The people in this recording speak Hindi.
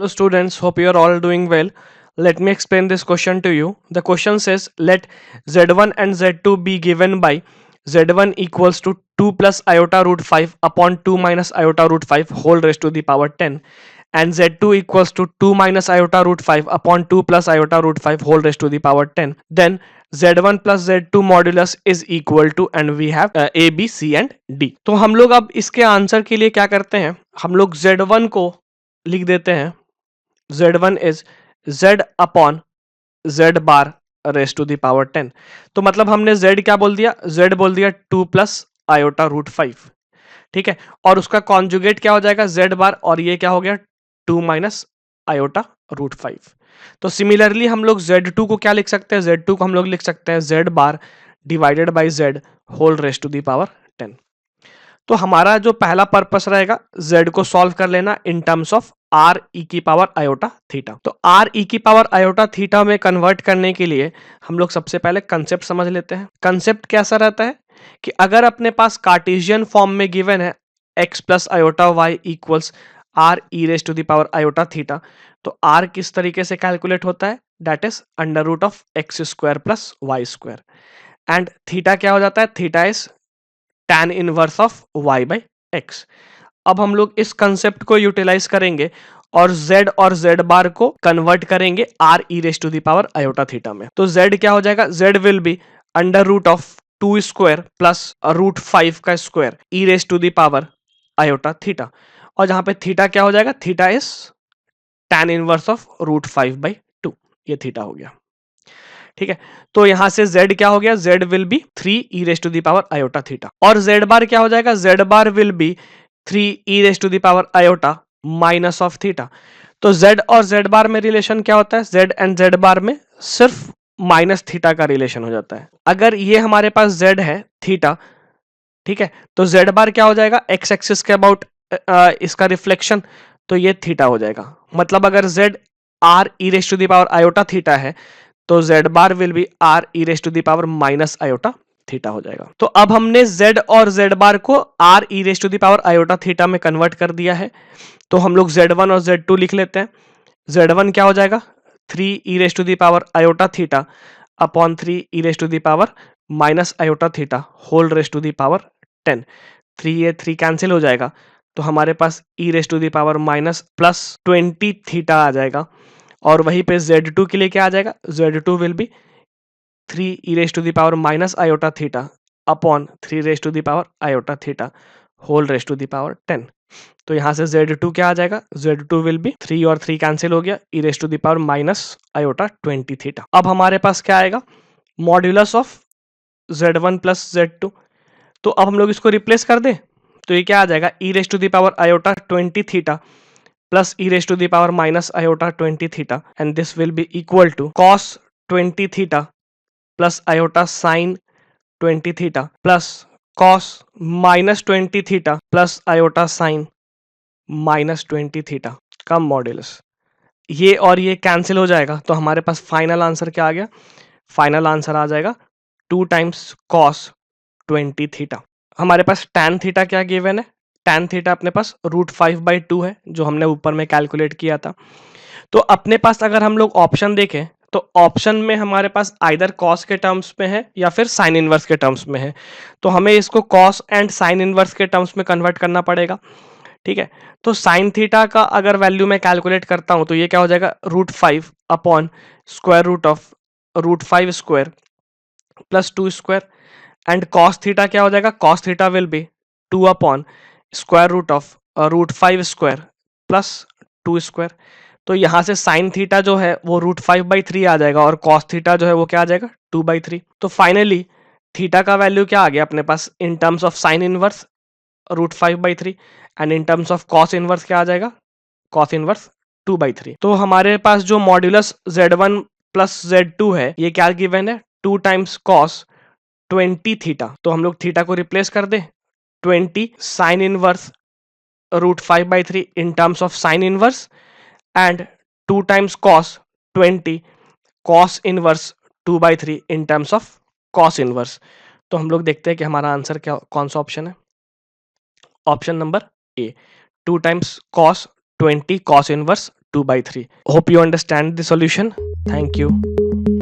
students, hope you are all doing well. Let me explain this question to you. The question says let z1 and z2 be given by z1 equals to 2 plus iota root 5 upon 2 minus iota root 5 whole raised to the power 10, and z2 equals to 2 minus iota root 5 upon 2 plus iota root 5 whole raised to the power 10. Then z1 plus z2 modulus is equal to, and we have a, b, c and d. तो हम लोग अब इसके आंसर के लिए क्या करते हैं, हम लोग z1 को लिख देते हैं z1 is z upon z bar raise to the power 10. तो मतलब हमने z क्या बोल दिया, z बोल दिया 2 प्लस आयोटा रूट 5, ठीक है, और उसका कॉन्जुगेट क्या हो जाएगा z बार, और ये क्या हो गया 2 माइनस आयोटा रूट 5. तो सिमिलरली हम लोग z2 को क्या लिख सकते हैं, z2 को हम लोग लिख सकते हैं z bar divided by z whole raise to the power 10. तो हमारा जो पहला पर्पस रहेगा z को सॉल्व कर लेना इन टर्म्स ऑफ आर ई की पावर आयोटा थीटा. तो आर ई की पावर आयोटा थीटा में कन्वर्ट करने के लिए हम लोग सबसे पहले कंसेप्ट समझ लेते हैं. कंसेप्ट कैसा रहता है कि अगर अपने पास कार्टेशियन फॉर्म में गिवन है x plus iota y equals r e raise to the power iota theta, तो r किस तरीके से कैलकुलेट होता है, that is under root of x square plus y square, and theta क्या हो जाता है, theta is tan inverse of y by x. अब हम लोग इस कंसेप्ट को यूटिलाइज करेंगे और z और z बार को कन्वर्ट करेंगे r e raise to the power iota theta में. तो z क्या हो जाएगा, z will be under root of 2 square plus root 5 का square e raise to the power iota theta, और जहां पे थीटा क्या हो जाएगा, theta is tan inverse of root 5 by 2, ये थीटा हो गया, ठीक है. तो यहां से z क्या हो गया, z will be 3 e raise to the power iota theta, और z बार क्या हो जाएगा, z bar will be 3 e raise to the power iota minus of theta. तो z और z बार में रिलेशन क्या होता है, z एंड z बार में सिर्फ माइनस थीटा का रिलेशन हो जाता है. अगर ये हमारे पास z है थीटा, ठीक है, तो z बार क्या हो जाएगा, x एक्सिस के अबाउट इसका रिफ्लेक्शन, तो ये थीटा हो जाएगा. मतलब अगर z r e raise to the power iota theta है तो z bar will be r e raise to the power minus iota theta हो जाएगा. तो अब हमने z और z बार को r e raise to the power iota theta में कन्वर्ट कर दिया है. तो हम लोग z1 और z2 लिख लेते हैं. z1 क्या हो जाएगा, 3 e raise to the power iota theta upon 3 e raise to the power minus iota theta whole raise to the power 10. 3 ये 3 कैंसिल हो जाएगा, तो हमारे पास e raise to the power minus plus 20 theta आ जाएगा, और वहीं पे z2 के लिए क्या आ जाएगा, z2 will be 3 e raise to the power minus iota theta upon 3 raise to the power iota theta whole raise to the power 10. तो यहां से z2 क्या आ जाएगा, z2 विल बी 3 और 3 कैंसिल हो गया, e raise to the power minus iota 20 theta. अब हमारे पास क्या आएगा, modulus of z1 plus z2. तो अब हम लोग इसको रिप्लेस कर दें, तो ये क्या आ जाएगा, e raise to the power iota 20 theta plus e raised to the power minus iota 20 theta, and this will be equal to cos 20 theta plus iota sin 20 theta plus cos minus 20 theta plus iota sin minus 20 theta का मॉड्यूलस. ये और ये कैंसिल हो जाएगा, तो हमारे पास फाइनल आंसर क्या आ गया, फाइनल आंसर आ जाएगा 2 टाइम्स cos 20 थीटा. हमारे पास tan थीटा क्या गिवन है, tan थीटा अपने पास रूट 5 बाई 2 है, जो हमने ऊपर में कैलकुलेट किया था. तो अपने पास अगर हम लोग ऑप्शन देखें तो ऑप्शन में हमारे पास आइदर कॉस के टर्म्स में है या फिर साइन इनवर्स के टर्म्स में है, तो हमें इसको कॉस एंड साइन इनवर्स के टर्म्स में कन्वर्ट करना पड़ेगा, ठीक है. तो साइन थीटा का अगर वैल्यू मैं कैलकुलेट करता हूं तो ये क्या हो जाएगा, root 5 upon square root of root 5 square plus 2 square, and cos theta क्या हो जाएगा, cos theta will be 2 upon square root of root 5 square plus 2 square. तो यहां से साइन थीटा जो है वो रूट 5 बाई 3 आ जाएगा, और कॉस थीटा जो है वो क्या आ जाएगा 2 बाई 3. तो फाइनली थीटा का वैल्यू क्या आ गया अपने पास, in terms of sine inverse root 5 by 3, and in terms of cos inverse क्या आ जाएगा, कॉस इनवर्स 2 बाई 3. तो हमारे पास जो मॉड्यूलस z1 प्लस z2 है ये क्या गिवन है, 2 टाइम्स कॉस 20 थीटा. तो हम लोग थीटा को रिप्लेस कर दें, 20 sine inverse root 5 by 3 in terms of sine inverse, and 2 times cos 20 cos inverse 2 by 3 in terms of cos inverse. तो हम लोग देखते हैं कि हमारा आंसर क्या, कौन सा ऑप्शन है, option number A, 2 times cos 20 cos inverse 2 by 3. Hope you understand the solution. Thank you.